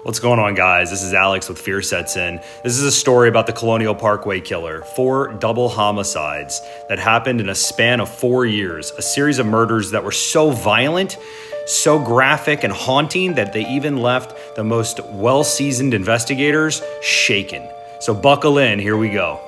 What's going on, guys? This is Alex with Fear Sets In. This is a story about the Colonial Parkway Killer, 4 double homicides that happened in a span of 4 years, a series of murders that were so violent, so graphic and haunting that they even left the most well-seasoned investigators shaken. So buckle in, here we go.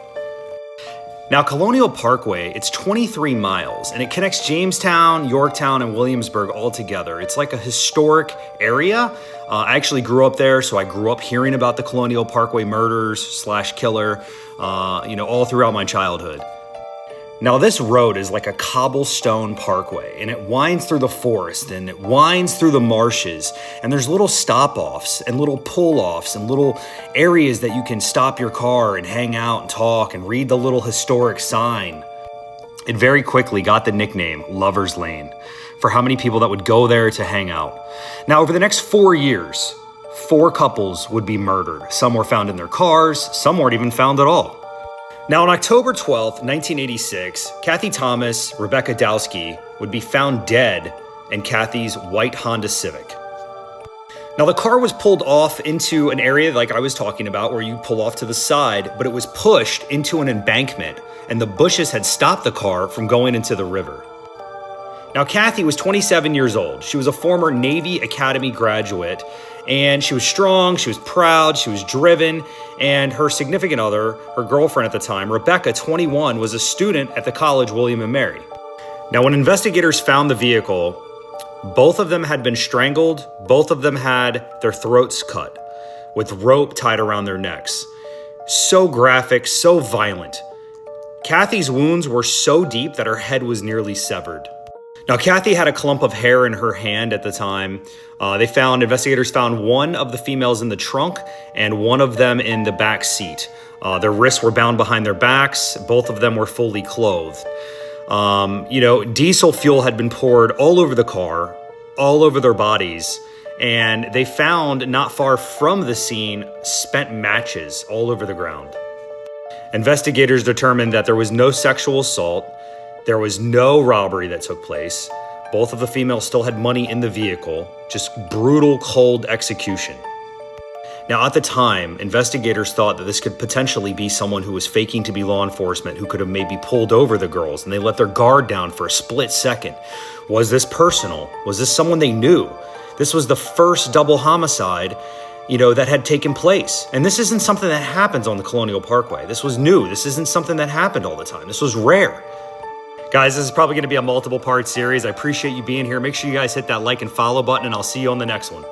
Now, Colonial Parkway, it's 23 miles, and it connects Jamestown, Yorktown, and Williamsburg all together. It's like a historic area. I actually grew up there, so I grew up hearing about the Colonial Parkway murders / killer, all throughout my childhood. Now, this road is like a cobblestone parkway, and it winds through the forest, and it winds through the marshes, and there's little stop-offs and little pull-offs and little areas that you can stop your car and hang out and talk and read the little historic sign. It very quickly got the nickname Lover's Lane for how many people that would go there to hang out. Now, over the next 4 years, 4 couples would be murdered. Some were found in their cars, some weren't even found at all. Now, on October 12th, 1986, Kathy Thomas, Rebecca Dowski would be found dead in Kathy's white Honda Civic. Now, the car was pulled off into an area like I was talking about where you pull off to the side, but it was pushed into an embankment, and the bushes had stopped the car from going into the river. Now, Kathy was 27 years old. She was a former Navy Academy graduate, and she was strong, she was proud, she was driven, and her significant other, her girlfriend at the time, Rebecca, 21, was a student at the college William & Mary. Now, when investigators found the vehicle, both of them had been strangled, both of them had their throats cut with rope tied around their necks. So graphic, so violent. Kathy's wounds were so deep that her head was nearly severed. Now, Kathy had a clump of hair in her hand at the time. Investigators found one of the females in the trunk and one of them in the back seat. Their wrists were bound behind their backs. Both of them were fully clothed. Diesel fuel had been poured all over the car, all over their bodies. And they found, not far from the scene, spent matches all over the ground. Investigators determined that there was no sexual assault. There was no robbery that took place. Both of the females still had money in the vehicle, just brutal, cold execution. Now, at the time, investigators thought that this could potentially be someone who was faking to be law enforcement, who could have maybe pulled over the girls, and they let their guard down for a split second. Was this personal? Was this someone they knew? This was the first double homicide, that had taken place. And this isn't something that happens on the Colonial Parkway. This was new. This isn't something that happened all the time. This was rare. Guys, this is probably going to be a multiple part series. I appreciate you being here. Make sure you guys hit that like and follow button, and I'll see you on the next one.